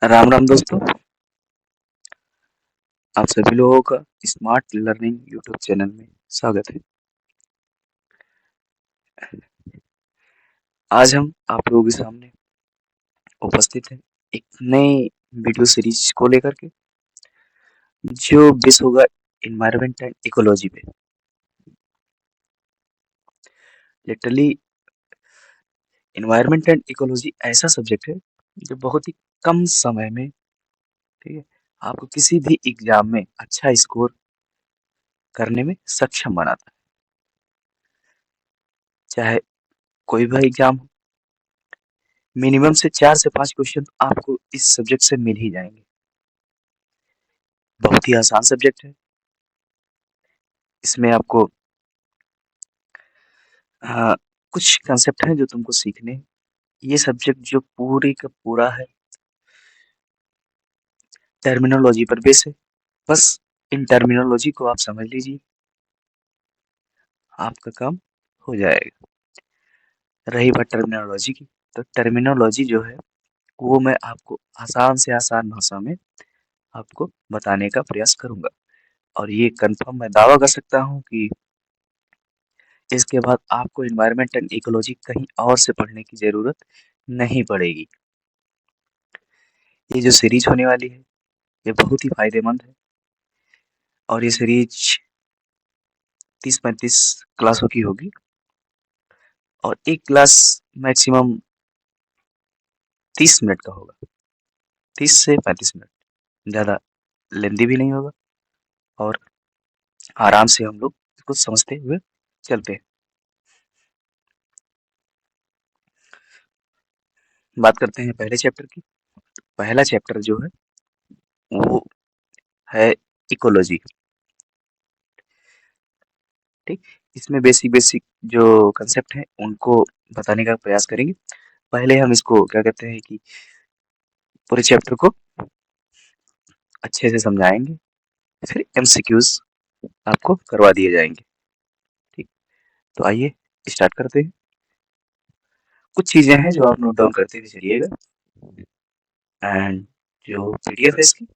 राम राम दोस्तों। आप सभी लोगों का स्मार्ट लर्निंग यूट्यूब चैनल में स्वागत है। आज हम आप लोगों के सामने उपस्थित हैं एक नए वीडियो सीरीज को लेकर के, जो बेस होगा इन्वायरमेंट एंड इकोलॉजी पे। लिटरली इन्वायरमेंट एंड इकोलॉजी ऐसा सब्जेक्ट है जो बहुत ही कम समय में, ठीक है, आपको किसी भी एग्जाम में अच्छा स्कोर करने में सक्षम बनाता है। चाहे कोई भी एग्जाम हो, मिनिमम से 4 से 5 क्वेश्चन आपको इस सब्जेक्ट से मिल ही जाएंगे। बहुत ही आसान सब्जेक्ट है। इसमें आपको हाँ, कुछ कंसेप्ट हैं जो तुमको सीखने हैं। ये सब्जेक्ट जो पूरी का पूरा है, टर्मिनोलॉजी पर बेस है। बस इन टर्मिनोलॉजी को आप समझ लीजिए, आपका काम हो जाएगा। रही बात टर्मिनोलॉजी की, तो टर्मिनोलॉजी जो है वो मैं आपको आसान से आसान भाषा में आपको बताने का प्रयास करूंगा। और ये कंफर्म मैं दावा कर सकता हूँ कि इसके बाद आपको एनवायरनमेंट एंड इकोलॉजी कहीं और से पढ़ने की जरूरत नहीं पड़ेगी। ये जो सीरीज होने वाली है, ये बहुत ही फायदेमंद है। और ये सीरीज 30-35 क्लासों की होगी, और एक क्लास मैक्सिमम 30 मिनट का होगा। 30 से 35 मिनट, ज़्यादा लेंदी भी नहीं होगा, और आराम से हम लोग इसको समझते हुए चलते हैं। बात करते हैं पहले चैप्टर की। पहला चैप्टर जो है वो है इकोलॉजी। ठीक, इसमें बेसिक बेसिक जो कंसेप्ट हैं उनको बताने का प्रयास करेंगे। पहले हम इसको क्या कहते हैं कि पूरे चैप्टर को अच्छे से समझाएंगे, फिर एमसीक्यूज आपको करवा दिए जाएंगे। ठीक, तो आइए स्टार्ट करते हैं। कुछ चीजें हैं जो आप नोट डाउन करते हुए चलिएगा, एंड जो पीडीएफ है इसकी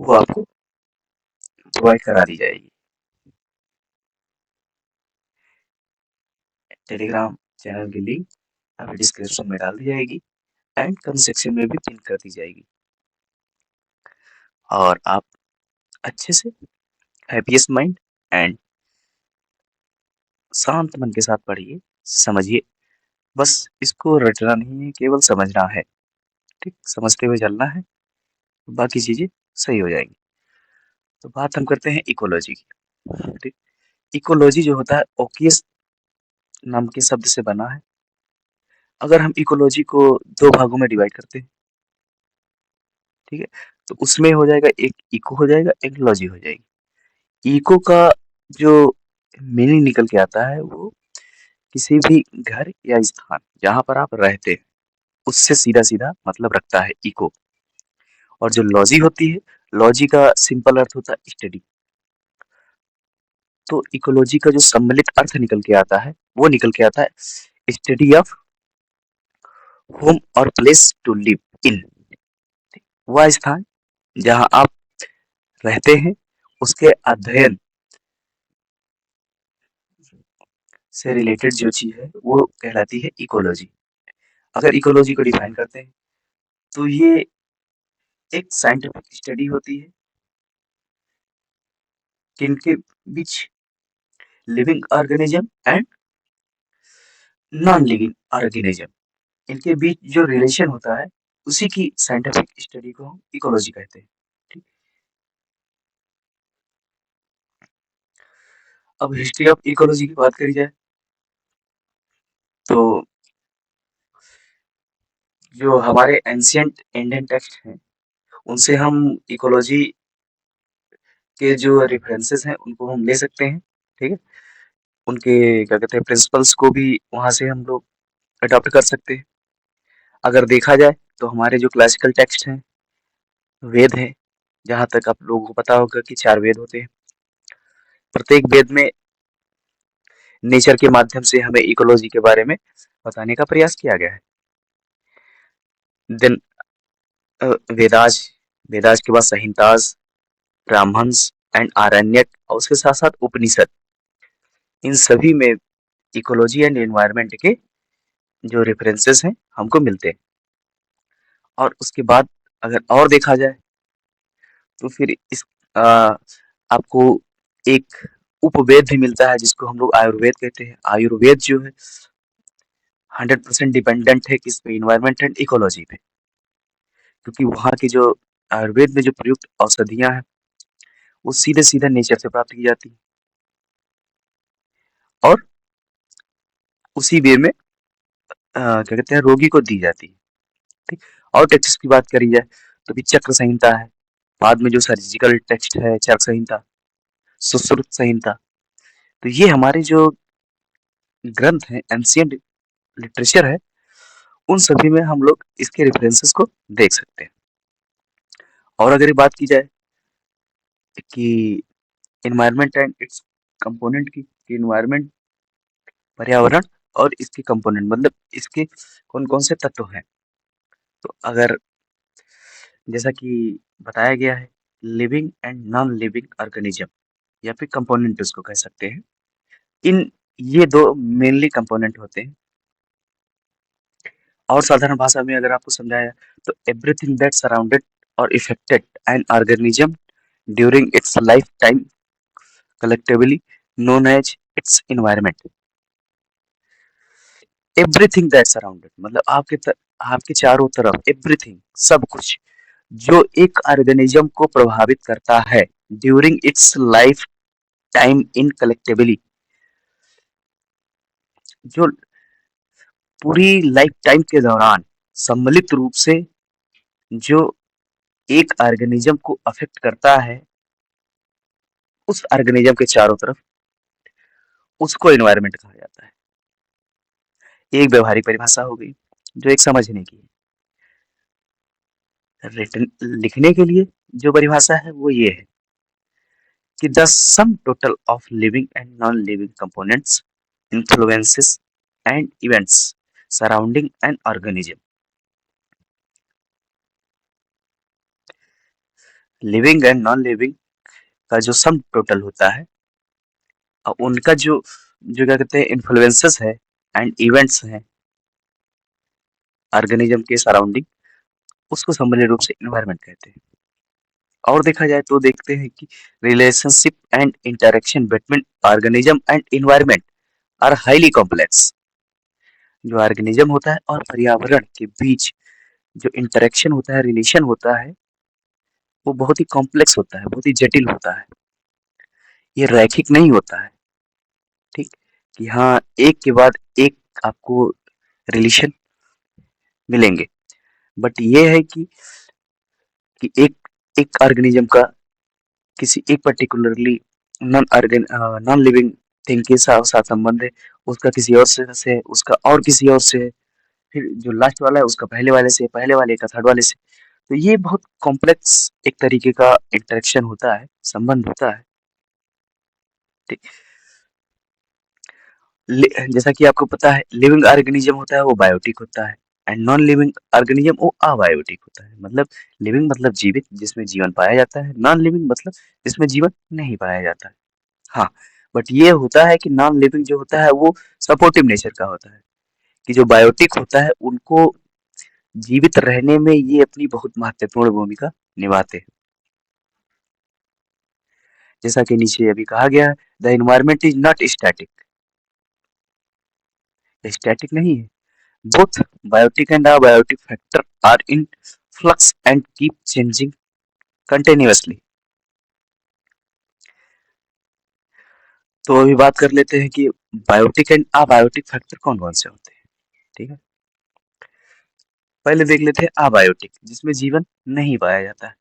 वो आपको प्रोवाइड करा दी जाएगी। टेलीग्राम चैनल की लिंक अभी डिस्क्रिप्शन में डाल दी जाएगी, एंड कमेंट सेक्शन में भी पिन कर दी जाएगी। और आप अच्छे से हैप्पीएस्ट माइंड एंड शांत मन के साथ पढ़िए, समझिए। बस इसको रटना नहीं है, केवल समझना है। ठीक, समझते हुए चलना है, बाकी चीजें सही हो जाएंगी। तो बात हम करते हैं इकोलॉजी की। ठीक, इकोलॉजी जो होता है ओकियस नाम के शब्द से बना है। अगर हम इकोलॉजी को दो भागों में डिवाइड करते हैं, ठीक है, तो उसमें हो जाएगा, एक इको हो जाएगा, एक लॉजी हो जाएगी। इको का जो मीनिंग निकल के आता है वो किसी भी घर या स्थान जहां पर आप रहते हैं उससे सीधा सीधा मतलब रखता है इको। और जो लॉजी होती है, लॉजी का सिंपल अर्थ होता है स्टडी। तो इकोलॉजी का जो सम्मिलित अर्थ निकल के आता है वो निकल के आता है स्टडी ऑफ होम और प्लेस टू लिव इन। वह स्थान जहां आप रहते हैं उसके अध्ययन से रिलेटेड जो चीज है वो कहलाती है इकोलॉजी। अगर इकोलॉजी को डिफाइन करते हैं तो ये एक साइंटिफिक स्टडी होती है जिनके बीच living organism and non living organism, इनके बीच जो रिलेशन होता है उसी की साइंटिफिक स्टडी को हम इकोलॉजी कहते हैं। ठीक, अब हिस्ट्री ऑफ इकोलॉजी की बात करी जाए तो जो हमारे एंशियंट इंडियन टेक्स्ट हैं उनसे हम इकोलॉजी के जो रेफरेंसेस हैं उनको हम ले सकते हैं। ठीक है, उनके क्या कहते हैं प्रिंसिपल्स को भी वहां से हम लोग अडॉप्ट कर सकते हैं। अगर देखा जाए तो हमारे जो क्लासिकल टेक्स्ट हैं, वेद हैं, जहाँ तक आप लोगों को पता होगा कि 4 वेद होते हैं। प्रत्येक वेद में नेचर के माध्यम से हमें इकोलॉजी के बारे में बताने का प्रयास किया गया है। देन वेदाज, वेदाज के बाद संहिताज, ब्राह्मण्स एंड आरण्यक और उसके साथ साथ उपनिषद, इन सभी में इकोलॉजी एंड एनवायरनमेंट के जो रेफरेंसेस हैं हमको मिलते हैं। और उसके बाद अगर और देखा जाए तो फिर इस आ, आपको एक उपवेद भी मिलता है जिसको हम लोग आयुर्वेद कहते हैं। आयुर्वेद जो है 100% डिपेंडेंट है किस पे, इन्वायरमेंट एंड इकोलॉजी पे, क्योंकि वहाँ की जो आयुर्वेद में जो प्रयुक्त औषधियाँ हैं वो सीधे सीधे नेचर से प्राप्त की जाती है और उसी वे में क्या कहते हैं रोगी को दी जाती है। ठीक। और टेक्स्ट की बात करी जाए तो भी चक्र संहिता है, बाद में जो सर्जिकल टेक्स्ट है चर्क संहिता, सुश्रुत संहिता। तो ये हमारे जो ग्रंथ हैं, एंशियंट लिटरेचर है, उन सभी में हम लोग इसके रेफरेंसेस को देख सकते हैं। और अगर ये बात की जाए कि एनवायरनमेंट एंड इट्स कंपोनेंट की, एनवायरनमेंट पर्यावरण और इसके कंपोनेंट मतलब इसके कौन कौन से तत्व हैं, तो अगर जैसा कि बताया गया है, living and non living organism या फिर कंपोनेंट उसको कह सकते हैं, इन ये दो मेनली कंपोनेंट होते हैं। और साधारण भाषा में अगर आपको समझाया तो एवरीथिंग दैट सराउंडेड और affected an organism during its life time collectively known as its environment. Everything that surrounded मतलब आपके चारों तरफ एवरीथिंग, सब कुछ जो एक ऑर्गेनिज्म को प्रभावित करता है during its life time in collectively, जो पूरी लाइफ टाइम के दौरान सम्मिलित रूप से जो एक ऑर्गेनिज्म को अफेक्ट करता है उस ऑर्गेनिज्म के चारों तरफ, उसको एनवायरनमेंट कहा जाता है। एक व्यवहारिक परिभाषा हो गई जो एक समझने की है। रिटन लिखने के लिए जो परिभाषा है वो ये है कि the sum total of living and non living components influences and events surrounding an organism. Living and non living का जो सम टोटल होता है और उनका जो जो क्या कहते हैं इन्फ्लुएंसेस है एंड इवेंट्स हैं ऑर्गेनिज्म के सराउंडिंग, उसको सामान्य रूप से इन्वायरमेंट कहते हैं। और देखा जाए तो देखते हैं कि relationship and interaction between organism and environment are highly complex. जो ऑर्गेनिज्म होता है और पर्यावरण के बीच जो इंटरेक्शन होता है, रिलेशन होता है, वो बहुत ही कॉम्प्लेक्स होता है, बहुत ही जटिल होता है। ये रैखिक नहीं होता है। ठीक। कि हाँ एक के बाद एक आपको रिलेशन मिलेंगे, बट ये है कि एक एक ऑर्गेनिज्म का किसी एक पर्टिकुलरली नॉन लिविंग थिंग के साथ साथ संबंध है, उसका किसी और से उसका और किसी और से है, फिर जो लास्ट वाला है उसका पहले वाले से, पहले वाले का थर्ड वाले से। तो ये बहुत कॉम्प्लेक्स एक तरीके का इंटरेक्शन होता है, संबंध होता है। ठीक। जैसा कि आपको पता है लिविंग ऑर्गेनिज्म होता है वो बायोटिक होता है एंड नॉन लिविंग ऑर्गेनिज्म वो अबायोटिक होता है। मतलब लिविंग मतलब जीवित जिसमें जीवन पाया जाता है, नॉन लिविंग मतलब जिसमें जीवन नहीं पाया जाता है। हाँ, बट ये होता है कि नॉन लिविंग जो होता है वो सपोर्टिव नेचर का होता है, कि जो बायोटिक होता है उनको जीवित रहने में ये अपनी बहुत महत्वपूर्ण भूमिका निभाते हैं। जैसा कि नीचे अभी कहा गया है, the environment is not static, static नहीं है। Both biotic and abiotic factor are in flux and keep changing continuously. तो अभी बात कर लेते हैं कि बायोटिक एंड अबायोटिक फैक्टर कौन कौन से होते हैं। ठीक है, पहले देख लेते हैं अबायोटिक जिसमें जीवन नहीं पाया जाता है,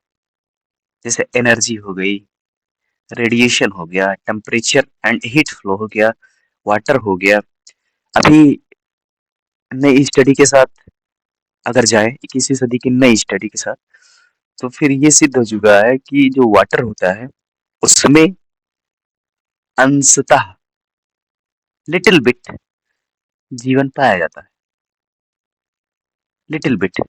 जैसे एनर्जी हो गई, रेडिएशन हो गया, टेम्परेचर एंड हीट फ्लो हो गया, वाटर हो गया। अभी नई स्टडी के साथ अगर जाए 21वीं सदी की नई स्टडी के साथ, तो फिर ये सिद्ध हो चुका है कि जो वाटर होता है उसमें अंशतः लिटिल बिट जीवन पाया जाता है, लिटिल बिट।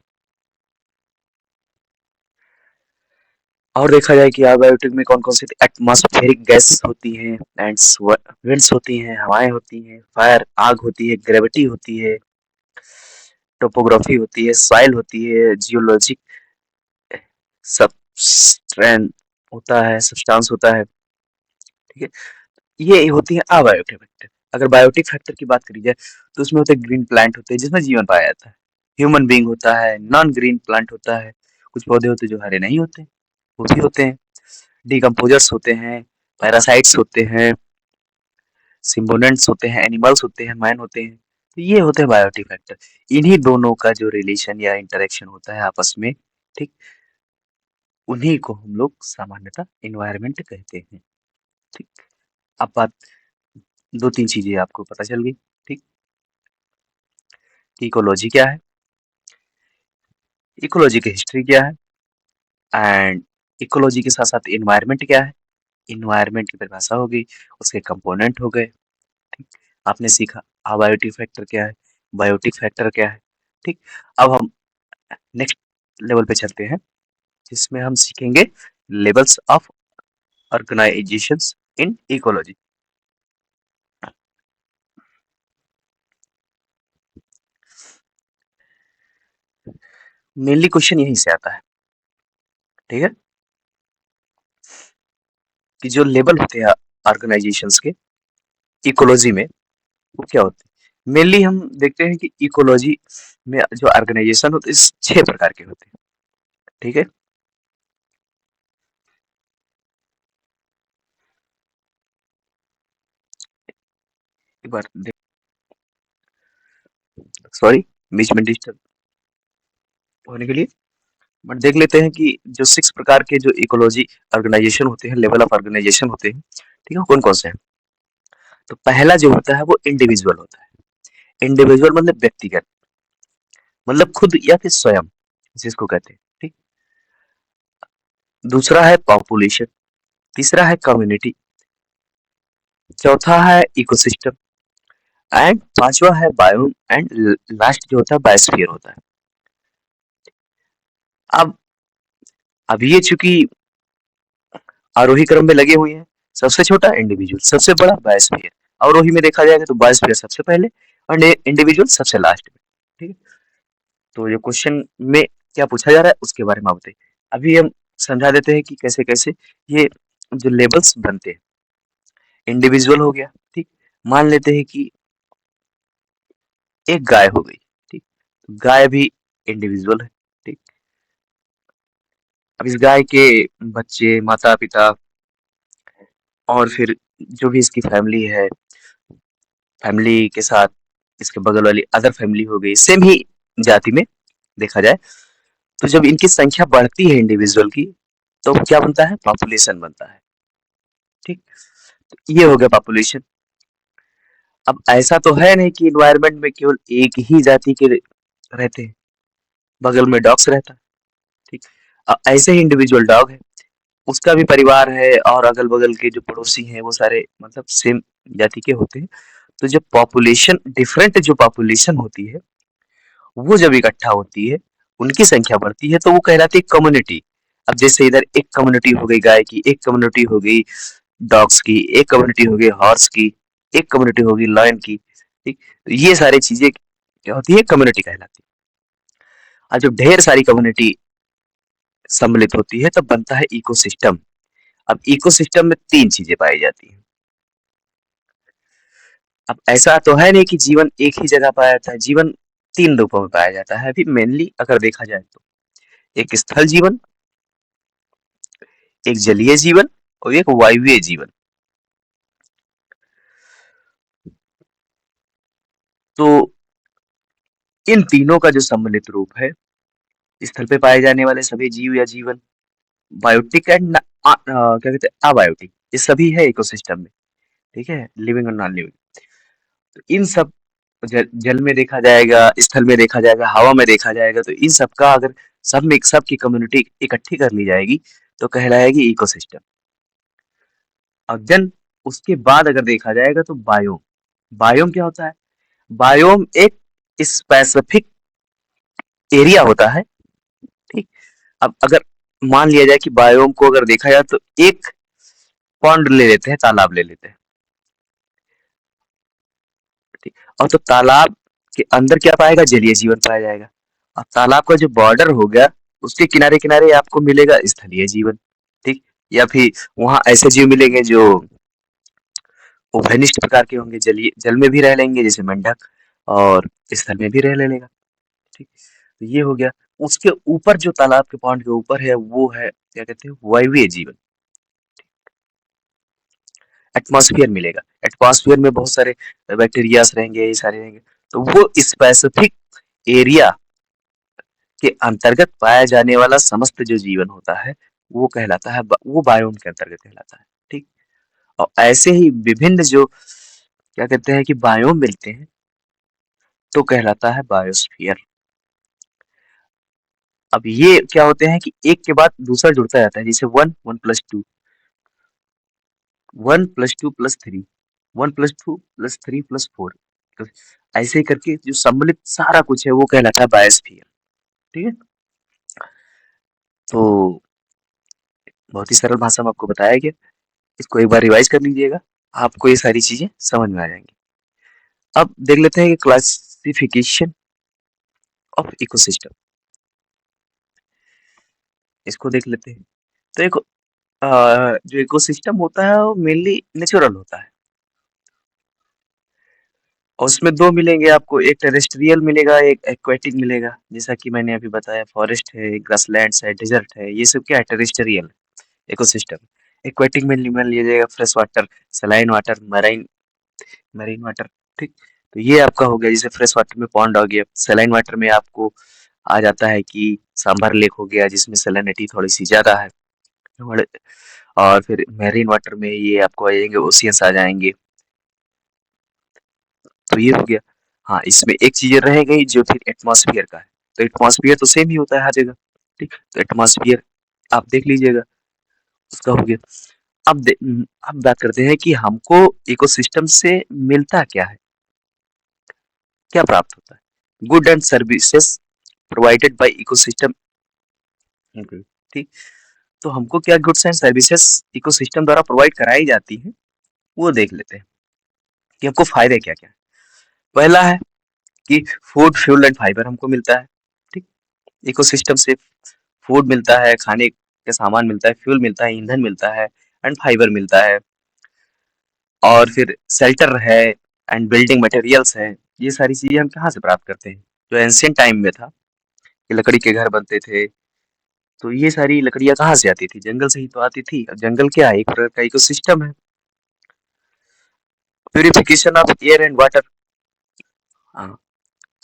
और देखा जाए कि अबायोटिक में कौन कौन सी एटमॉस्फेरिक गैस होती हैं, एंड्स विंड्स होती हैं, हवाएं होती हैं, फायर आग होती है, ग्रेविटी होती है, टोपोग्राफी होती है, सॉइल होती है, जियोलॉजिक सबस्ट्रेंट होता है, सब्सटेंस होता है। ठीक है, ये होती है अबायोटिक फैक्टर। अगर बायोटिक फैक्टर की बात करी जाए तो उसमें होते हैं ग्रीन प्लांट होते हैं जिसमें जीवन पाया जाता है, ह्यूमन बीइंग होता है, नॉन ग्रीन प्लांट होता है, कुछ पौधे होते हैं जो हरे नहीं होते, वो भी होते हैं, डिकम्पोजर्स होते हैं, पैरासाइट्स होते हैं, सिम्बोनेंट्स होते हैं, एनिमल्स होते हैं, मैन होते हैं। तो ये होते हैं बायोटिक फैक्टर। इन्हीं दोनों का जो रिलेशन या इंटरेक्शन होता है आपस में, ठीक, उन्हीं को हम लोग सामान्यतः इन्वायरमेंट कहते हैं। ठीक, अब बात, दो तीन चीजें आपको पता चल गई। ठीक, इकोलॉजी क्या है, इकोलॉजी की हिस्ट्री क्या है, एंड इकोलॉजी के साथ साथ इन्वायरमेंट क्या है, इन्वायरमेंट की परिभाषा हो गई, उसके कंपोनेंट हो गए। ठीक, आपने सीखा अबायोटिक फैक्टर क्या है, बायोटिक फैक्टर क्या है। ठीक, अब हम नेक्स्ट लेवल पे चलते हैं जिसमें हम सीखेंगे levels of organisations in ecology. Mainly question यहीं से आता है। ठीक है, कि जो लेवल होते हैं ऑर्गेनाइजेशंस के इकोलॉजी में, वो क्या होते हैं। मेनली हम देखते हैं कि इकोलॉजी में जो ऑर्गेनाइजेशन होते हैं 6 प्रकार के होते हैं। ठीक है, एक बार सॉरी बीच में डिस्टर्ब होने के लिए, बट देख लेते हैं कि जो 6 प्रकार के जो इकोलॉजी ऑर्गेनाइजेशन होते हैं, लेवल ऑफ ऑर्गेनाइजेशन होते हैं, ठीक है, कौन कौन से हैं। तो पहला जो होता है वो इंडिविजुअल होता है। इंडिविजुअल मतलब व्यक्तिगत, मतलब खुद या फिर स्वयं, जिसको कहते हैं। ठीक, दूसरा है पॉपुलेशन, तीसरा है कम्युनिटी, चौथा है इकोसिस्टम, एंड पांचवा है बायोम, एंड लास्ट जो होता है बायोस्फीयर होता है। अब अब ये चूंकि आरोही क्रम में लगे हुए हैं, सबसे छोटा इंडिविजुअल, सबसे बड़ा बायोस्फीयर। आरोही में देखा जाएगा तो बायोस्फीयर सबसे पहले और इंडिविजुअल सबसे लास्ट में। ठीक है, तो ये क्वेश्चन में क्या पूछा जा रहा है उसके बारे में आप बताइए। अभी हम समझा देते हैं कि कैसे कैसे ये जो लेबल्स बनते हैं। इंडिविजुअल हो गया, ठीक, मान लेते हैं कि एक गाय हो गई। ठीक, तो गाय भी इंडिविजुअल है। ठीक, अब इस गाय के बच्चे, माता पिता, और फिर जो भी इसकी फैमिली है, फैमिली के साथ इसके बगल वाली अदर फैमिली हो गई सेम ही जाति में देखा जाए, तो जब इनकी संख्या बढ़ती है इंडिविजुअल की, तो क्या बनता है, पॉपुलेशन बनता है। ठीक, तो ये हो गया पॉपुलेशन। अब ऐसा तो है नहीं कि इन्वायरमेंट में केवल एक ही जाति के रहते हैं, बगल में डॉग्स रहता है। ठीक, ऐसे ही इंडिविजुअल डॉग है, उसका भी परिवार है, और अगल बगल के जो पड़ोसी हैं वो सारे मतलब सेम जाति के होते हैं। तो जब पॉपुलेशन डिफरेंट, जो पॉपुलेशन होती है वो जब इकट्ठा होती है, उनकी संख्या बढ़ती है, तो वो कहलाती है कम्युनिटी। अब जैसे इधर एक कम्युनिटी हो गई गाय की, एक कम्युनिटी हो गई डॉग्स की, एक कम्युनिटी हो गई हॉर्स की, एक कम्युनिटी हो गई लॉयन की। ठीक, तो ये सारी चीजें क्या होती है, कम्युनिटी कहलाती है। और जब ढेर सारी कम्युनिटी सम्मिलित होती है तब बनता है इकोसिस्टम। अब इकोसिस्टम में 3 चीजें पाई जाती हैं। अब ऐसा तो है नहीं कि जीवन एक ही जगह पाया जाता है, जीवन 3 रूपों में पाया जाता है अभी मेनली अगर देखा जाए तो। एक स्थल जीवन, एक जलीय जीवन, और एक वायवीय जीवन। तो इन तीनों का जो सम्मिलित रूप है, स्थल पे पाए जाने वाले सभी जीव या जीवन, बायोटिक एंड क्या कहते हैं अबायोटिक, ये सभी है इकोसिस्टम में। ठीक है, लिविंग और नॉन लिविंग। तो इन सब जल में देखा जाएगा, स्थल में देखा जाएगा, हवा में देखा जाएगा, तो इन सब का अगर सब में सब की कम्युनिटी इकट्ठी कर ली जाएगी तो कहलाएगी इकोसिस्टम। और देन उसके बाद अगर देखा जाएगा तो बायोम। बायोम क्या होता है, बायोम एक स्पेसिफिक एरिया होता है। ठीक, अब अगर मान लिया जाए कि बायोम को अगर देखा जाए तो एक पॉन्ड ले लेते हैं, तालाब ले लेते हैं, ठीक। और तो तालाब के अंदर क्या पाएगा, जलीय जीवन पाया जाएगा। और तालाब का जो बॉर्डर हो गया, उसके किनारे किनारे आपको मिलेगा स्थलीय जीवन, ठीक। या फिर वहां ऐसे जीव मिलेंगे जो उभयनिष्ठ प्रकार के होंगे, जलीय जल में भी रह लेंगे जैसे मेंढक, और स्थल में भी रह लेगा, ठीक। तो ये हो गया। उसके ऊपर जो तालाब के पॉन्ड के ऊपर है वो है क्या कहते हैं, वायवीय जीवन, एटमॉस्फेयर मिलेगा। एटमॉस्फेयर में बहुत सारे बैक्टीरियास रहेंगे, ये सारे रहेंगे। तो वो स्पेसिफिक एरिया के अंतर्गत पाया जाने वाला समस्त जो जीवन होता है वो कहलाता है, वो बायोम के अंतर्गत कहलाता है, ठीक। और ऐसे ही विभिन्न जो क्या कहते हैं कि बायोम मिलते हैं तो कहलाता है बायोस्फीयर। अब ये क्या होते हैं कि एक के बाद दूसरा जुड़ता जाता है, जैसे one, one plus two, one plus two plus three, one plus two plus three plus four, ऐसे ही करके जो सम्मिलित सारा कुछ है वो कहलाता है बायोस्फीयर, ठीक है। तो बहुत ही सरल भाषा में आपको बताया गया, इसको एक बार रिवाइज कर लीजिएगा, आपको ये सारी चीजें समझ में आ जाएंगी। अब देख लेते हैं कि क्लासिफिकेशन ऑफ इकोसिस्टम, इसको देख लेते हैं। तो एक जो इकोसिस्टम होता है वो मेनली नेचुरल होता है, और उसमें दो मिलेंगे आपको, एक टेरेस्ट्रियल मिलेगा, एक एक्वेटिक मिलेगा। जैसा कि मैंने अभी बताया, फॉरेस्ट है, ग्रासलैंड्स है, डेजर्ट है, ये सब क्या है, टेरेस्ट्रियल इकोसिस्टम। एक्वेटिक में मान लिया जाएगा fresh water, saline water, marine marine water, ठीक। तो ये आपका हो गया, जैसे फ्रेश वाटर में पॉन्ड हो गया, सलाइन वाटर में आपको आ जाता है कि सांभर लेक हो गया जिसमें सैलिनिटी थोड़ी सी ज्यादा है। और फिर मैरीन वाटर में ये आपको आ जाएंगे, ओशियंस आ जाएंगे। तो ये हो गया। हाँ, इसमें एक चीज रह गई जो फिर एटमॉस्फेयर का है। तो एटमॉस्फेयर तो सेम ही होता है हर जगह, ठीक। तो एटमॉस्फेयर आप देख लीजिएगा, उसका हो गया। अब बात करते हैं कि हमको इकोसिस्टम से मिलता क्या है, क्या प्राप्त होता है। Good and services provided by ecosystem, ठीक। तो हमको क्या गुड्स एंड सर्विसेज इकोसिस्टम द्वारा प्रोवाइड कराई जाती है, वो देख लेते हैं कि हमको फायदे क्या क्या है। पहला है कि फूड, फ्यूल एंड फाइबर हमको मिलता है, ठीक। इकोसिस्टम से फूड मिलता है, खाने का सामान मिलता है, फ्यूल मिलता है, ईंधन मिलता है, एंड फाइबर मिलता है। और फिर शेल्टर है, एंड बिल्डिंग मटेरियल्स है। ये सारी चीजें हम कहाँ से प्राप्त करते हैं, जो एंशियंट टाइम में था कि लकड़ी के घर बनते थे, तो ये सारी लकड़ियां कहाँ से आती थी, जंगल से ही तो आती थी। अब जंगल क्या है, एक प्रकार का इकोसिस्टम है। Purification of air and water, हाँ।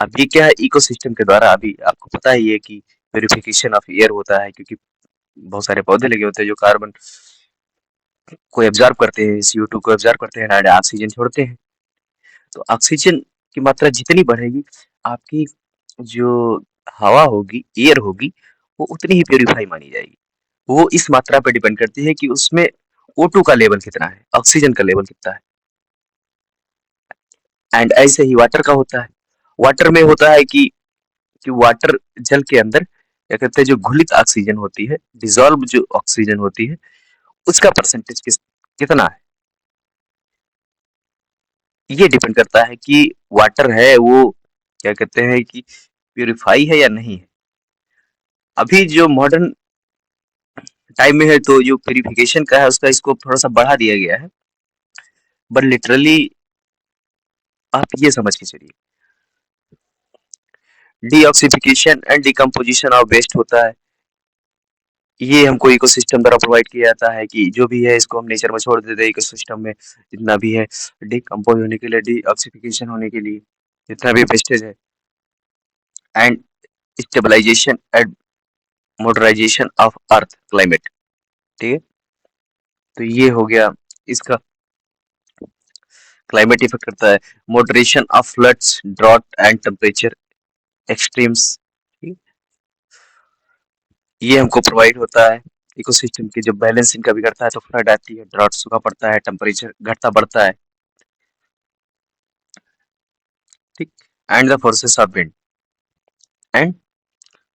अब ये क्या है, इकोसिस्टम के द्वारा, अभी आपको पता ही है कि प्यूरिफिकेशन ऑफ एयर होता है, क्योंकि बहुत सारे पौधे लगे होते हैं जो कार्बन को एब्जॉर्ब करते हैं, CO2 को एब्जॉर्ब करते हैं, ऑक्सीजन छोड़ते हैं। तो ऑक्सीजन की मात्रा जितनी बढ़ेगी, आपकी जो हवा होगी, एयर होगी, वो उतनी ही प्यूरिफाई मानी जाएगी। वो इस मात्रा पर डिपेंड करती है कि उसमें O2 का लेवल कितना है, ऑक्सीजन का लेवल कितना है। एंड ऐसे ही वाटर का होता है। वाटर में होता है कि वाटर, जल के अंदर क्या कहते हैं, जो घुलित ऑक्सीजन होती है, डिजॉल्व जो ऑक्सीजन होती है, उसका परसेंटेज कितना है, ये डिपेंड करता है कि वाटर है वो क्या कहते हैं कि प्यूरिफाई है या नहीं है। अभी जो मॉडर्न टाइम में है तो जो प्यूरिफिकेशन का है उसका स्कोप थोड़ा सा बढ़ा दिया गया है, बट लिटरली आप ये समझ के चलिए, डीऑक्सीफिकेशन एंड डिकम्पोजिशन ऑफ वेस्ट होता है। ये हमको इकोसिस्टम द्वारा प्रोवाइड किया जाता है कि जो भी है इसको हम नेचर में छोड़ देते हैं, इकोसिस्टम में जितना भी है डिकम्पोज होने के लिए, डीऑक्सीफिकेशन होने के लिए, जितना भी वेस्टेज है, and stabilization and modernization of earth climate, ठीक है। तो ये हो गया इसका, क्लाइमेट इफेक्ट करता है, moderation of floods, drought and temperature extremes, ये हमको प्रोवाइड होता है। इकोसिस्टम की जब बैलेंसिंग कभी करता है तो फ्लड आती है, ड्रॉट सूखा पड़ता है, टेम्परेचर घटता बढ़ता है, ठीक। And the forces of wind and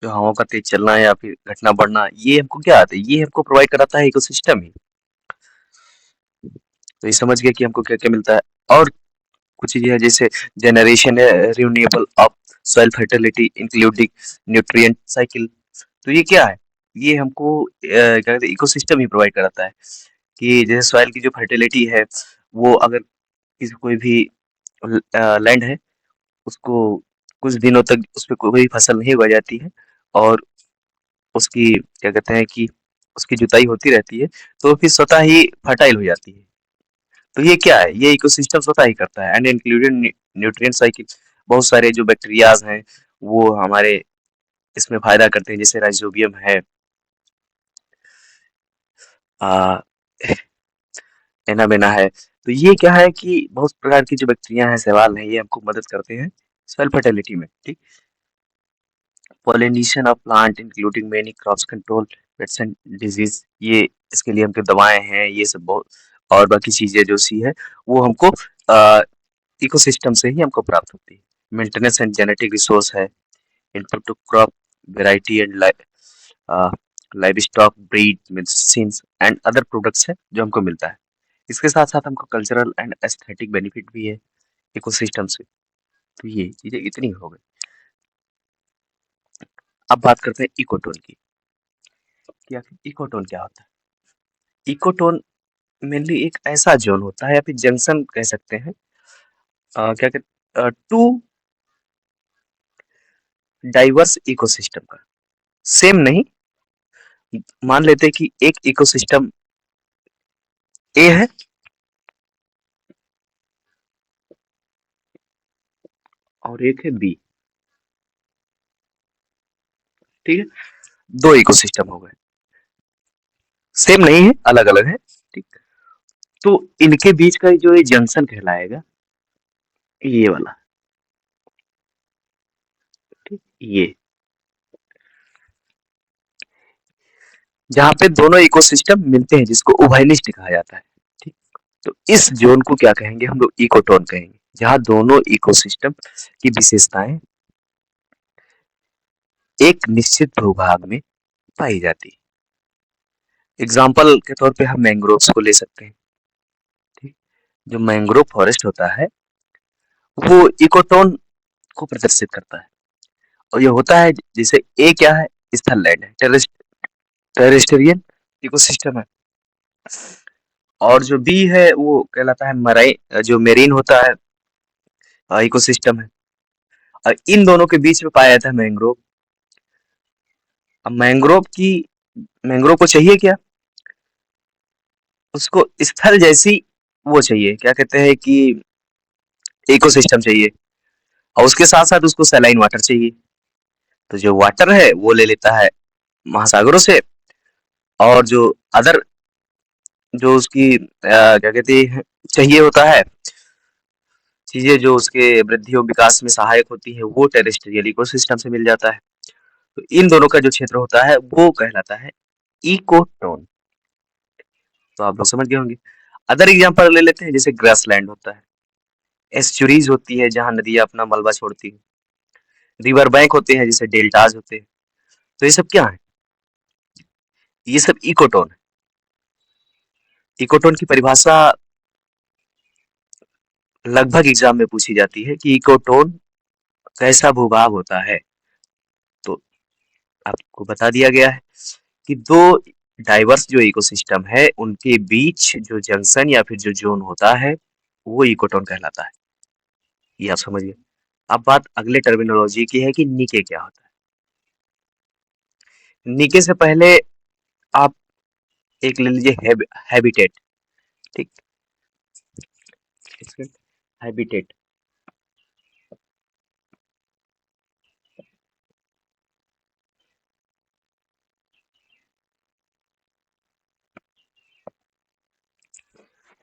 जो हवाओं का तेज चलना या फिर घटना बढ़ना, ये हमको क्या आता है, ये हमको प्रोवाइड कराता है इकोसिस्टम ही। तो ये समझ गए कि हमको क्या क्या मिलता है। और कुछ चीजें हैं जैसे जनरेशन है renewable of soil fertility including nutrient cycle. तो ये क्या है, ये हमको क्या कहते हैं इकोसिस्टम ही प्रोवाइड कराता है कि जैसे सॉइल की जो फर्टिलिटी है, वो अगर किसी कोई भी लैंड है, उसको कुछ दिनों तक उस पे कोई फसल नहीं उगाई जाती है, और उसकी क्या कहते हैं कि उसकी जुताई होती रहती है, तो फिर स्वतः ही फर्टाइल हो जाती है। तो ये क्या है, ये इकोसिस्टम स्वतः ही करता है। एंड इंक्लूडेड न्यूट्रिएंट साइकिल, बहुत सारे जो बैक्टीरियाज हैं वो हमारे इसमें फायदा करते हैं, जैसे राइजोबियम है, आ, एनाबेना है। तो ये क्या है कि बहुत प्रकार की जो बैक्टीरिया हैं, शैवाल हैं, ये हमको मदद करते हैं सॉइल फर्टिलिटी में। ठीक, pollination of plant including many crops control paste and disease, ये इसके लिए हमके दवाएं हैं, ये सब बहुत। और बाकी चीजें जो सी है वो हमको इकोसिस्टम से ही हमको प्राप्त होती है। मेंटेनेंस एंड जेनेटिक रिसोर्स है, input to crop variety and livestock breed medicines and other products है जो हमको मिलता है। इसके साथ साथ हमको कल्चरल एंड एस्थेटिक बेनिफिट भी है इकोसिस्टम से। तो ये चीजें इतनी हो गई। अब बात करते हैं इकोटोन की। कि आखिर इकोटोन क्या होता है। इकोटोन मेनली एक ऐसा जोन होता है या फिर जंक्शन कह सकते हैं, क्या कहते टू डाइवर्स इकोसिस्टम का। सेम नहीं, मान लेते हैं कि एक इकोसिस्टम ए है और एक है बी। ठीक है, दो इकोसिस्टम हो गए, सेम नहीं है, अलग अलग है। ठीक, तो इनके बीच का जो ये जंक्शन कहलाएगा, ये वाला। ठीक, ये जहाँ पे दोनों इकोसिस्टम मिलते हैं, जिसको उभयनिष्ठ कहा जाता है। ठीक, तो इस जोन को क्या कहेंगे हम लोग, इकोटोन कहेंगे, जहाँ दोनों इकोसिस्टम की विशेषताएं एक निश्चित भूभाग में पाई जाती है। एग्जाम्पल के तौर पे हम मैंग्रोव्स को ले सकते हैं। ठीक, जो मैंग्रोव फॉरेस्ट होता है वो इकोटोन को प्रदर्शित करता है। और ये होता है, जैसे ए क्या है, स्थल लैंड है, टेरेस्ट्रियल इकोसिस्टम है। और जो बी है वो कहलाता है मराई, जो मेरीन होता है इकोसिस्टम है। और इन दोनों के बीच में पाया जाता है मैंग्रोव। अब मैंग्रोव को चाहिए क्या, उसको स्थल जैसी वो चाहिए, क्या कहते हैं कि इकोसिस्टम चाहिए, और उसके साथ साथ उसको सैलाइन वाटर चाहिए। तो जो वाटर है वो ले लेता है महासागरों से, और जो अदर जो उसकी क्या कहते हैं चाहिए होता है, चीजें जो उसके वृद्धि और विकास में सहायक होती है, वो टेरेस्ट्रियल इकोसिस्टम से मिल जाता है। तो इन दोनों का जो क्षेत्र होता है वो कहलाता है इकोटोन। तो आप लोग समझ गए होंगे। अदर एग्जांपल ले लेते हैं, जैसे ग्रासलैंड होता है, एस्चुरीज होती है जहां नदियां अपना मलबा छोड़ती है, रिवर बैंक होते हैं जैसे डेल्टाज होते हैं। तो ये सब क्या है, ये सब इकोटोन है। इकोटोन की परिभाषा लगभग एग्जाम में पूछी जाती है कि इकोटोन कैसा भूभाग होता है। तो आपको बता दिया गया है कि दो डाइवर्स जो इकोसिस्टम है उनके बीच जो जंक्शन या फिर जो जोन होता है वो इकोटोन कहलाता है। ये आप समझिए। अब बात अगले टर्मिनोलॉजी की है कि निके क्या होता है। निके से पहले आप एक ले लीजिए हैबिटेट। ठीक, हैबिटेट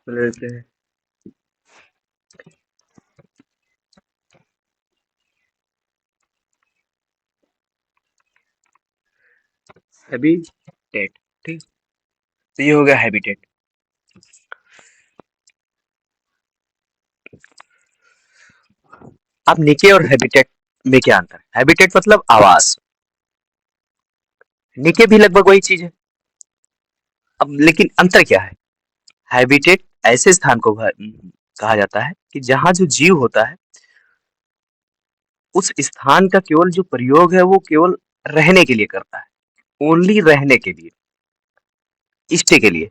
लेते हैं। हैबिटेट। ठीक, तो ये हो गया हैबिटेट। अब निके और हैबिटेट में क्या अंतर है। हैबिटेट मतलब आवास, नीचे भी लगभग वही चीज है। अब लेकिन अंतर क्या है? हैबिटेट ऐसे स्थान को कहा जाता है कि जहाँ जो जीव होता है उस स्थान का केवल जो प्रयोग है वो केवल रहने के लिए करता है, ओनली रहने के लिए, स्टे के लिए,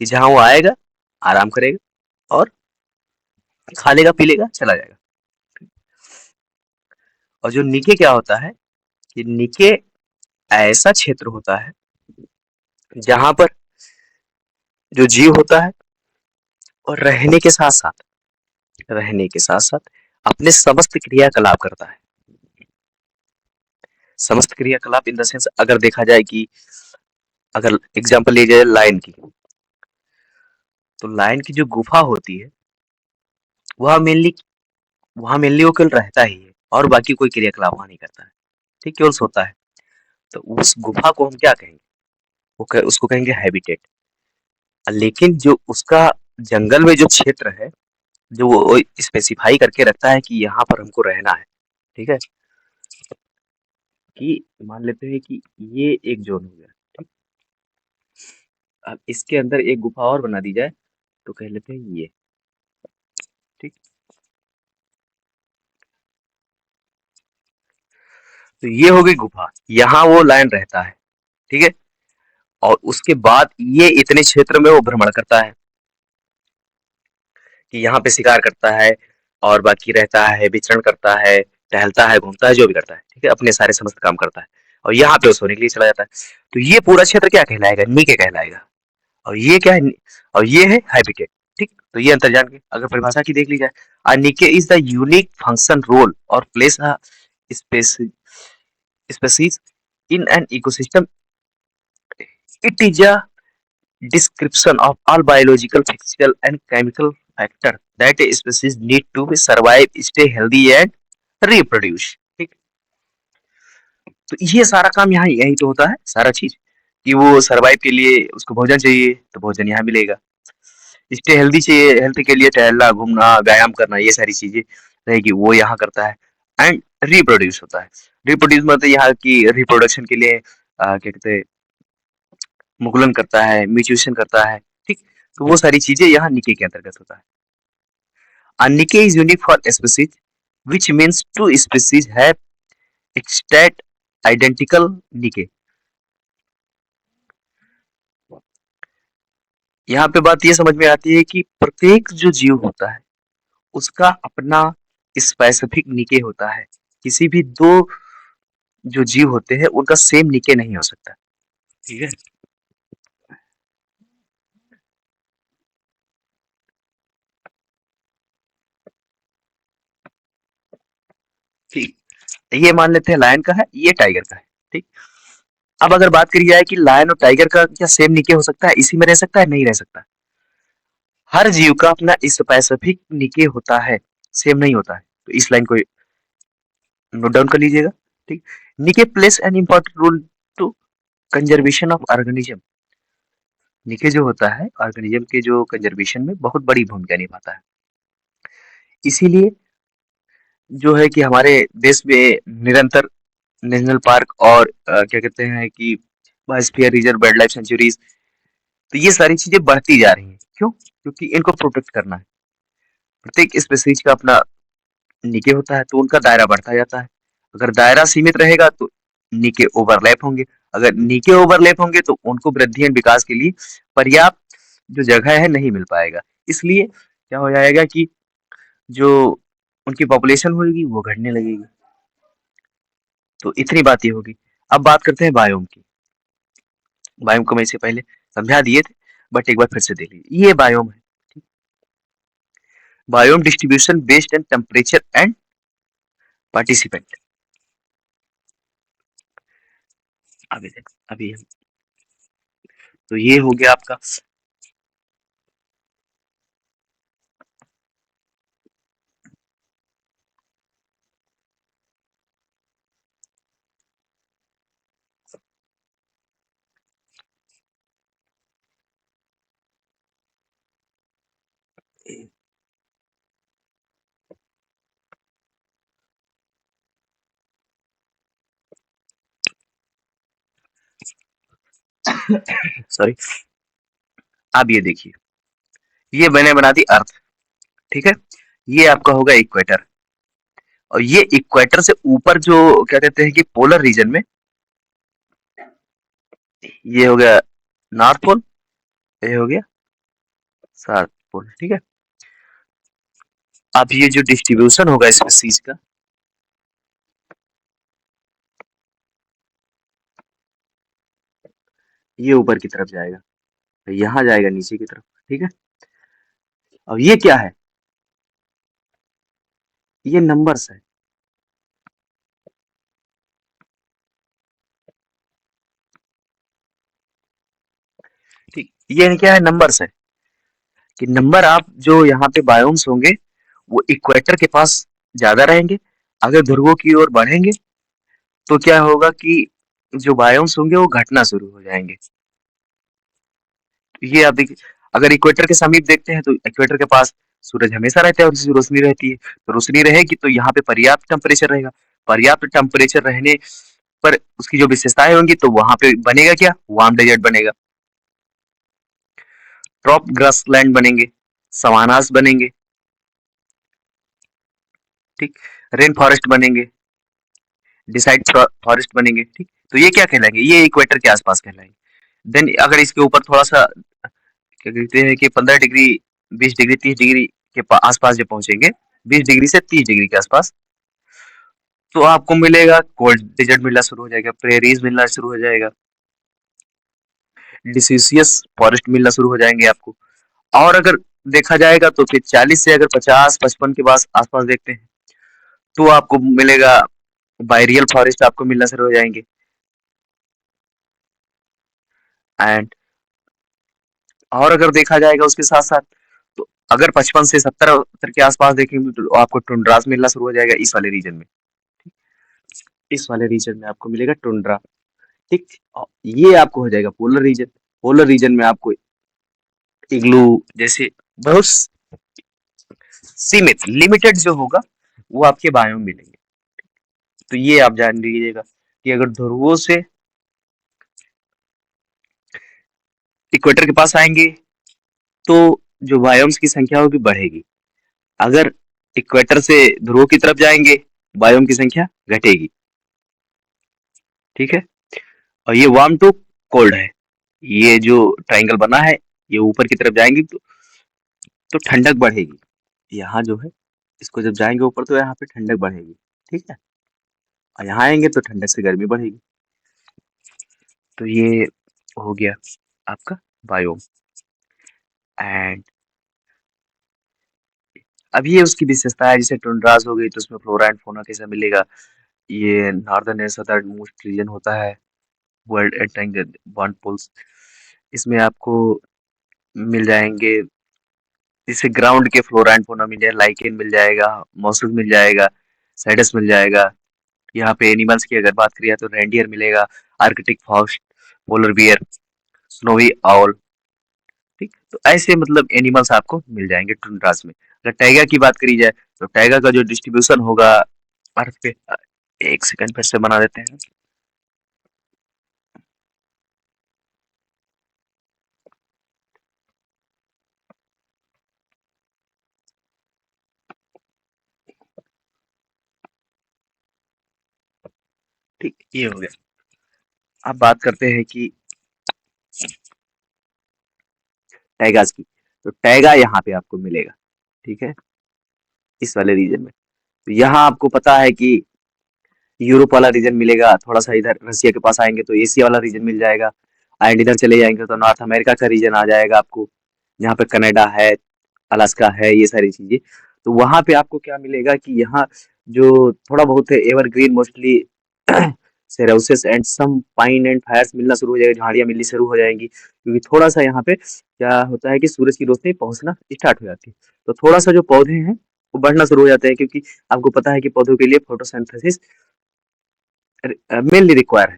कि जहाँ वो आएगा, आराम करेगा और खा लेगा, पी लेगा, चला जाएगा। और जो निके क्या होता है कि निके ऐसा क्षेत्र होता है जहां पर जो जीव होता है और रहने के साथ साथ अपने समस्त क्रियाकलाप करता है। समस्त क्रियाकलाप इन द सेंस अगर देखा जाए कि अगर एग्जांपल ली जाए लायन की, तो लायन की जो गुफा होती है वह मेनली वहां मेनली वो केवल रहता ही है और बाकी कोई क्रियाकलाप वहां नहीं करता है, ठीक, केवल सोता है। तो उस गुफा को हम क्या कहेंगे? उसको कहेंगे हैबिटेट। लेकिन जो उसका जंगल में जो क्षेत्र है, जो वो स्पेसिफाई करके रखता है कि यहाँ पर हमको रहना है, ठीक है, कि मान लेते हैं कि ये एक जोन हो गया, ठीक। अब इसके अंदर एक गुफा और बना दी जाए तो कह लेते हैं ये, ठीक। तो ये हो गई गुफा, यहाँ वो लायन रहता है, ठीक है। और उसके बाद ये इतने क्षेत्र में वो भ्रमण करता है कि यहाँ पे शिकार करता है और बाकी रहता है, विचरण करता है, टहलता है, घूमता है, जो भी करता है, ठीक है, अपने सारे समस्त काम करता है और यहाँ पे वो सोने के लिए चला जाता है। तो ये पूरा क्षेत्र क्या कहलाएगा? नीके कहलाएगा। और ये क्या है? और ये है हैबिटेट, ठीक। तो ये अंतर जान के अगर परिभाषा की देख ली जाए, niche is the unique function role और place a species in an ecosystem. It is a description of all biological, physical, and chemical factors that a species need to survive, stay healthy, and reproduce. ठीक। तो ये सारा काम यहाँ यही तो होता है, सारा चीज, कि वो सरवाइव के लिए उसको भोजन चाहिए तो भोजन यहाँ मिलेगा, स्टे हेल्दी चाहिए, हेल्थ के लिए टहलना, घूमना, व्यायाम करना, ये सारी चीजें रहेगी वो यहाँ करता है। एंड रिप्रोड्यूस होता है। रिप्रोड्यूस मतलब यहाँ की रिप्रोडक्शन के लिए क्या कहते हैं, मुकुलन करता है, म्यूटेशन करता है, ठीक। तो वो सारी चीजें यहाँ निके के अंतर्गत होता है। Nikke is unique for species, which means two species have extant identical Nikke. यहाँ पे बात ये समझ में आती है कि प्रत्येक जो जीव होता है उसका अपना स्पेसिफिक निके होता है। किसी भी दो जो जीव होते हैं उनका सेम निके नहीं हो सकता, ठीक है। ठीक, ये मान लेते हैं लायन का है, ये टाइगर का है, ठीक। अब अगर बात करी जाए कि लायन और टाइगर का क्या सेम निके हो सकता है, इसी में रह सकता है? नहीं रह सकता। हर जीव का अपना स्पेसिफिक निके होता है, सेम नहीं होता है। तो इस लाइन को नोट डाउन कर लीजिएगा, ठीक। Niche places an important role to conservation of organism. Niche जो होता है ऑर्गेनिज्म के जो कंजर्वेशन में बहुत बड़ी भूमिका निभाता है। इसीलिए जो है कि हमारे देश में निरंतर नेशनल पार्क और क्या कहते हैं कि biosphere reserve, wild life sanctuaries, तो ये सारी चीजें बढ़ती जा रही हैं। क्यों? क्योंकि इनको प्रोटेक्ट करना है। प्रत्येक स्पेसीज का अपना निके होता है तो उनका दायरा बढ़ता जाता है। अगर दायरा सीमित रहेगा तो निके ओवरलैप होंगे। अगर निके ओवरलैप होंगे तो उनको वृद्धि एवं विकास के लिए पर्याप्त जो जगह है नहीं मिल पाएगा। इसलिए क्या हो जाएगा कि जो उनकी पॉपुलेशन होगी वो घटने लगेगी। तो इतनी बात ये होगी। अब बात करते हैं बायोम की। बायोम को मैं इससे पहले समझा दिए थे, बट एक बार फिर से देख लीजिए। ये बायोम है। Biome distribution based on temperature and participant. अभी देख, अभी तो ये हो गया आपका। सॉरी। अब ये देखिए, ये मैंने बना दी अर्थ, ठीक है। ये आपका होगा इक्वेटर, और ये इक्वेटर से ऊपर जो क्या कहते हैं कि पोलर रीजन में, ये हो गया नॉर्थ पोल, ये हो गया साउथ पोल, ठीक है। अब ये जो डिस्ट्रीब्यूशन होगा स्पीसीज का, ये ऊपर की तरफ जाएगा, यहाँ जाएगा नीचे की तरफ, ठीक है। अब ये क्या है, ये नंबर्स है, ठीक। ये क्या है, नंबर्स है, कि नंबर आप जो यहाँ पे बायोम्स होंगे वो इक्वेटर के पास ज्यादा रहेंगे। अगर ध्रुवों की ओर बढ़ेंगे तो क्या होगा कि जो बायोम्स होंगे वो घटना शुरू हो जाएंगे। तो ये आप देखिए, अगर इक्वेटर के समीप देखते हैं तो इक्वेटर के पास सूरज हमेशा रहता है और उसकी रोशनी रहती है, तो रोशनी रहेगी तो यहाँ पे पर्याप्त टेम्परेचर रहेगा। पर्याप्त टेम्परेचर रहने पर उसकी जो विशेषताएं होंगी तो वहां पे बनेगा क्या, वार्म डेजर्ट बनेगा, ट्रॉप ग्रासलैंड बनेंगे, सवानास बनेंगे, ठीक, रेन फॉरेस्ट बनेंगे, डिसाइड फॉरेस्ट बनेंगे, ठीक। तो ये क्या कहलाएंगे, ये इक्वेटर के आसपास कहलाएंगे। देन अगर इसके ऊपर थोड़ा सा क्या कहते हैं कि 15 डिग्री, 20 डिग्री, 30 डिग्री के आसपास जब पहुंचेंगे, 20 डिग्री से 30 डिग्री के आसपास, तो आपको मिलेगा कोल्ड डेजर्ट मिलना शुरू हो जाएगा, प्रेरीज मिलना शुरू हो जाएगा, डिसिशियस फॉरेस्ट मिलना शुरू हो जाएंगे आपको। और अगर देखा जाएगा तो फिर 40 से अगर 50-55 के पास आसपास देखते हैं तो आपको मिलेगा बायरियल फॉरेस्ट आपको मिलना शुरू हो जाएंगे। एंड और अगर देखा जाएगा उसके साथ साथ, तो अगर 55 से 70 के आसपास देखेंगे तो आपको टुंड्रास मिलना शुरू हो जाएगा इस वाले रीजन में। इस वाले रीजन में आपको मिलेगा टुंड्रा, ठीक। ये आपको हो जाएगा पोलर रीजन। पोलर रीजन में आपको इग्लू जैसे बहुत सीमित, लिमिटेड जो होगा वो आपके बायोम मिलेंगे। तो ये आप जान लीजिएगा कि अगर ध्रुवों से इक्वेटर के पास आएंगे तो जो बायोम्स की संख्या होगी बढ़ेगी। अगर इक्वेटर से ध्रुवों की तरफ जाएंगे, बायोम की संख्या घटेगी, ठीक है। और ये वार्म टू कोल्ड है, ये जो ट्रायंगल बना है, ये ऊपर की तरफ जाएंगे तो ठंडक बढ़ेगी। यहाँ जो है, इसको जब जाएंगे ऊपर तो यहाँ पे ठंडक बढ़ेगी, ठीक है। और यहाँ आएंगे तो ठंडक से गर्मी बढ़ेगी। तो ये हो गया आपका बायोम। एंड अब ये उसकी विशेषता है, जैसे टुंड्रास हो गई तो उसमें फ्लोरा एंड फौना कैसा मिलेगा। ये northern and southern most region होता है, वर्ल्ड एट बॉन्ड पोल्स। इसमें आपको मिल जाएंगे, जैसे ग्राउंड के फ्लोरा एंड फौना मिल जाए, लाइकेन मिल जाएगा, मॉसस मिल जाएगा, साइडस मिल जाएगा। यहाँ पे एनिमल्स की अगर बात करिए तो रेंडियर मिलेगा, arctic fox, polar bear, snowy owl, ठीक। तो ऐसे मतलब एनिमल्स आपको मिल जाएंगे टुंड्रास में। अगर टाइगर की बात करी जाए तो टाइगर का जो डिस्ट्रीब्यूशन होगा अर्थ पे, एक सेकंड फिर से बना देते हैं, ठीक, ये हो गया। अब बात करते हैं कि टाइगास की। तो टाइगा यहाँ पे आपको मिलेगा, ठीक है, इस वाले रीजन में। तो यहाँ आपको पता है कि यूरोप वाला रीजन मिलेगा, थोड़ा सा इधर रसिया के पास आएंगे तो एशिया वाला रीजन मिल जाएगा, एंड इधर चले जाएंगे तो नॉर्थ अमेरिका का रीजन आ जाएगा आपको, जहाँ पे कनाडा है, अलास्का है, ये सारी चीजें। तो वहां पे आपको क्या मिलेगा कि यहाँ जो थोड़ा बहुत है एवरग्रीन, मोस्टली सेरोसिस and some pine and firs मिलना शुरू हो जाएगा, झाड़ियां मिलनी शुरू हो जाएंगी, क्योंकि थोड़ा सा यहाँ पे क्या होता है कि सूरज की रोशनी पहुंचना स्टार्ट हो जाती है। तो थोड़ा सा जो पौधे हैं वो बढ़ना शुरू हो जाते हैं, क्योंकि आपको पता है कि पौधों के लिए फोटोसिंथेसिस मेनली रिक्वायर है।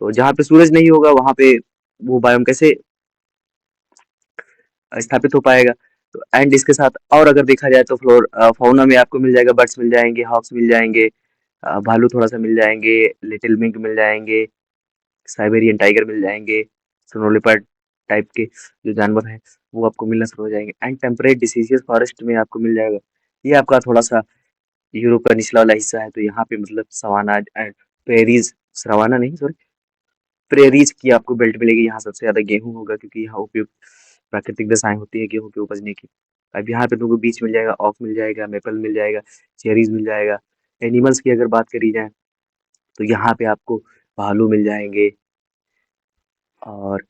तो जहाँ पे सूरज नहीं होगा वहां पे वो बायोम कैसे स्थापित हो पाएगा। तो एंड इसके साथ और अगर देखा जाए तो फाउना में आपको मिल जाएगा, बर्ड्स मिल जाएंगे, हॉक्स मिल जाएंगे, भालू थोड़ा सा मिल जाएंगे, लिटिल मिंक मिल जाएंगे, साइबेरियन टाइगर मिल जाएंगे, स्नो लेपर्ड टाइप के जो जानवर हैं वो आपको मिलना शुरू हो जाएंगे। एंड टेम्परेट डिसीजियस फॉरेस्ट में आपको मिल जाएगा। ये आपका थोड़ा सा यूरोप का निचला वाला हिस्सा है, तो यहाँ पे मतलब सवाना एंड प्रेरीज, सवाना नहीं सॉरी, प्रेरीज की आपको बेल्ट मिलेगी। यहाँ सबसे ज्यादा गेहूं होगा क्योंकि यहाँ उपयुक्त प्राकृतिक दशाएं होती है गेहूं के उपजने की। अब यहाँ पे तुमको बीच मिल जाएगा, ऑक मिल जाएगा, मेपल मिल जाएगा, चेरीज मिल जाएगा। एनिमल्स की अगर बात करी जाए तो यहाँ पे आपको भालू मिल जाएंगे, और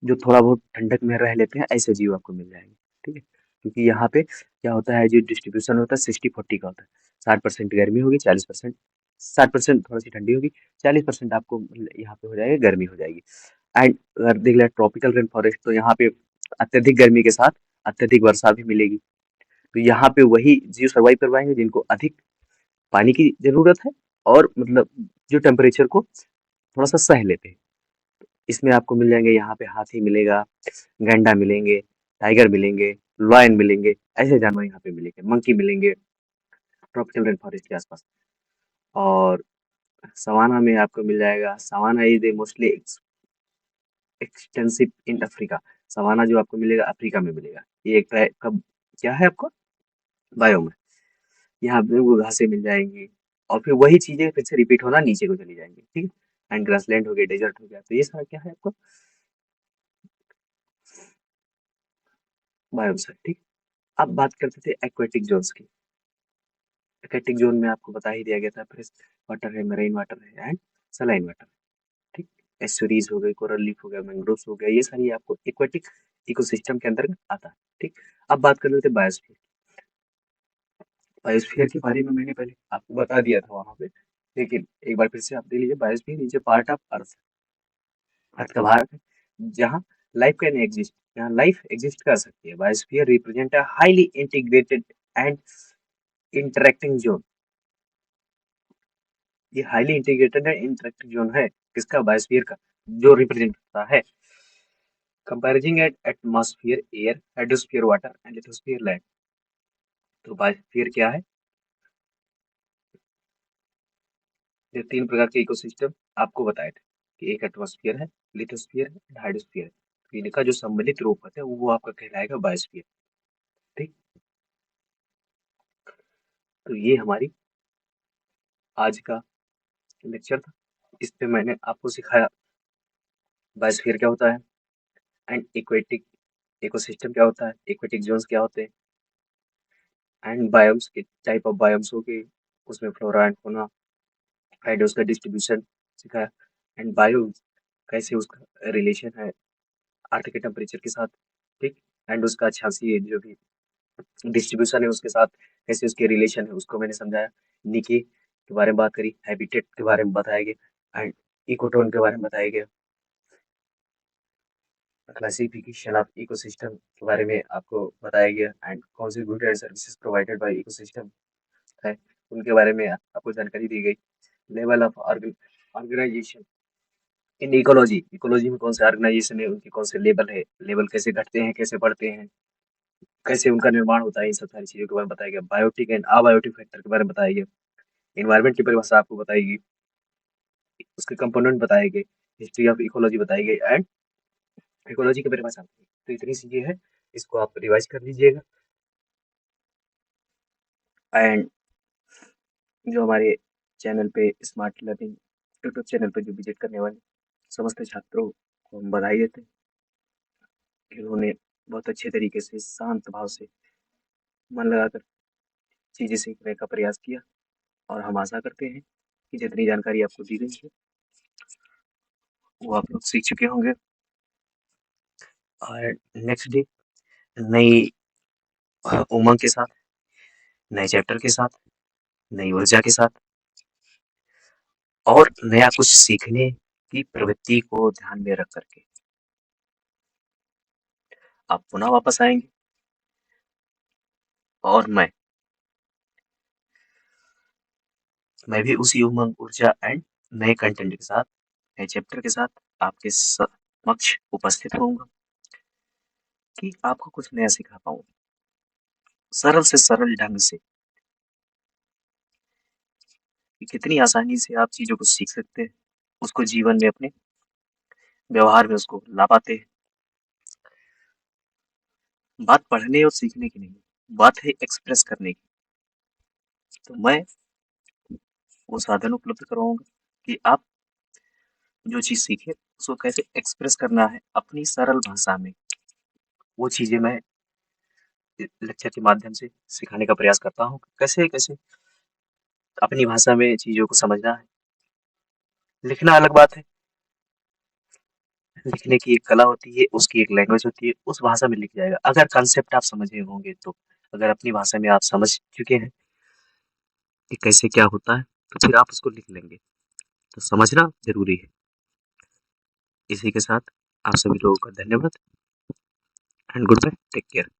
जो थोड़ा बहुत ठंडक में रह लेते हैं ऐसे जीव आपको मिल जाएंगे। ठीक है, क्योंकि यहाँ पे क्या होता है, जो डिस्ट्रीब्यूशन होता है 60-40 का होता है। 60% गर्मी होगी, 40%, 60% थोड़ी सी ठंडी होगी, 40% आपको यहाँ पे हो जाएगा गर्मी हो जाएगी। एंड अगर देख लिया ट्रॉपिकल रेन फॉरेस्ट, तो यहाँ पे अत्यधिक गर्मी के साथ अत्यधिक वर्षा भी मिलेगी। तो यहाँ पे वही जीव सर्वाइव कर पाएंगे जिनको अधिक पानी की जरूरत है, और मतलब जो टेम्परेचर को थोड़ा सा सह लेते हैं। इसमें आपको मिल जाएंगे, यहाँ पे हाथी मिलेगा, गैंडा मिलेंगे, टाइगर मिलेंगे, लॉयन मिलेंगे, ऐसे जानवर यहाँ पे मिलेंगे, मंकी मिलेंगे ट्रॉपिकल रेन फॉरेस्ट के आसपास। और सवाना में आपको मिल जाएगा, savanna is a mostly extensive in Africa. Savanna जो आपको मिलेगा अफ्रीका में मिलेगा। ये एक टाइप का क्या है आपको, बायोम है। यहाँ पे वो घासें मिल जाएंगी, और फिर वही चीजें फिर से रिपीट होना नीचे को चली जाएंगी। ठीक है, एंड ग्रासलैंड हो गया, डेजर्ट हो गया, तो ये सारा क्या है आपको, बायोम्स है। ठीक, अब बात करते थे एक्वेटिक जोन्स की। एक्वेटिक जोन में आपको बता ही दिया गया था, फ्रेश वाटर है, मरीन वाटर है, एंड सलाइन वाटर। ठीक, एस्चुरीज हो गई, कोरल लीफ हो गया, मैंग्रोव्स हो गया, ये सारी आपको एक्वेटिक इकोसिस्टम के अंदर आता है। ठीक, अब बात कर लेते हैं बायोस्फीयर। बायोस्फीयर के बारे में मैंने पहले आपको बता दिया था वहां पे, लेकिन एक बार फिर से आप देख लीजिए। Biosphere is a part of earth, earth का भाग है, जहाँ लाइफ कैन एग्जिस्ट, जहाँ लाइफ एग्जिस्ट कर सकती है। Biosphere represent a highly integrated and interacting zone. ये highly integrated and interacting zone है किसका, बायोस्फीयर का, जो रिप्रेजेंट करता है comprising at atmosphere, air, hydrosphere water and lithosphere land. तो बायोस्फीयर क्या है, ये तीन प्रकार के इकोसिस्टम आपको बताए थे कि एक एटमॉस्फेयर है, लिथोस्फीयर है, हाइड्रोस्फीयर है। तो इनका जो सम्मिलित रूप होता है वो आपका कहलाएगा बायोस्फीयर। ठीक, तो ये हमारी आज का लेक्चर था। इस पे मैंने आपको सिखाया बायोस्फीयर क्या होता है, एंड इक्वेटिक इकोसिस्टम क्या होता है, इक्वेटिक जोन्स क्या होते हैं, एंड बायोम्स के टाइप ऑफ बायोम्स हो गए, उसमें फ्लोरा एंड फौना, हाइड्रोस का डिस्ट्रीब्यूशन सिखाया, एंड बायो कैसे उसका रिलेशन है अर्थ के टेम्परेचर के साथ। ठीक, एंड उसका अच्छासी जो भी डिस्ट्रीब्यूशन है उसके साथ कैसे उसके रिलेशन है उसको मैंने समझाया। निके के बारे में बात करी, हैबिटेट के बारे में बताया गया, एंड इकोटोन के बारे में बताया गया, क्लासिफिकेशन ऑफ इकोसिस्टम के बारे में आपको बताया गया, एंड कौन सी good and services provided by ecosystem है उनके बारे में आपको जानकारी दी गई। Level of organization in ecology, ecology में कौन से ऑर्गेनाइजेशन है, उनके कौन से लेवल है, लेवल कैसे घटते हैं, कैसे बढ़ते हैं, कैसे उनका निर्माण होता है, इन सब सारी चीजों के बारे में बताया गया। बायोटिक एंड अबायोटिक फैक्टर के बारे में बताया गया। इन्वायरमेंट की परिभाषा आपको बताई गई, उसके कंपोनेंट बताए गए, हिस्ट्री ऑफ इकोलॉजी बताई गई, एंड इकोलॉजी की परिभाषा। तो इतनी चीजें हैं, इसको आप रिवाइज कर लीजिएगा। एंड जो हमारे चैनल पे स्मार्ट लर्निंग यूट्यूब चैनल पे जो विजिट करने वाले समस्त छात्रों को हम बधाई देते हैं कि उन्होंने बहुत अच्छे तरीके से शांत भाव से मन लगाकर चीजें सीखने का प्रयास किया। और हम आशा करते हैं कि जितनी जानकारी आपको दी गई है वो आप लोग सीख चुके होंगे, और नेक्स्ट डे नई उमंग के साथ, नए चैप्टर के साथ, नई ऊर्जा के साथ, और नया कुछ सीखने की प्रवृत्ति को ध्यान में रख करके आप पुनः वापस आएंगे। और मैं भी उसी उमंग, ऊर्जा एंड नए कंटेंट के साथ, नए चैप्टर के साथ आपके समक्ष उपस्थित होऊंगा कि आपको कुछ नया सिखा पाऊँ, सरल से सरल ढंग से, कि कितनी आसानी से आप चीजों को सीख सकते हैं, उसको जीवन में अपने व्यवहार में उसको ला पाते हैं। बात पढ़ने और सीखने की नहीं, बात है एक्सप्रेस करने की। तो मैं वो साधन उपलब्ध करवाऊँगा कि आप जो चीज़ सीखे उसको कैसे एक्सप्रेस करना है अपनी सरल भाषा में। वो चीज़ें मैं लेक्चर के माध्यम से सिखाने का प्रयास करता हूँ। कैसे-कैसे अपनी भाषा में चीज़ों को समझना है। लिखना अलग बात है, लिखने की एक कला होती है, उसकी एक लैंग्वेज होती है, उस भाषा में लिख जाएगा। अगर कांसेप्ट आप समझे होंगे तो, अगर अपनी भाषा में आप समझ चुके हैं कि कैसे क्या होता है, तो फिर आप उसको लिख लेंगे। तो समझना ज़रूरी है। इसी के साथ आप सभी लोगों का धन्यवाद and goodbye, take care.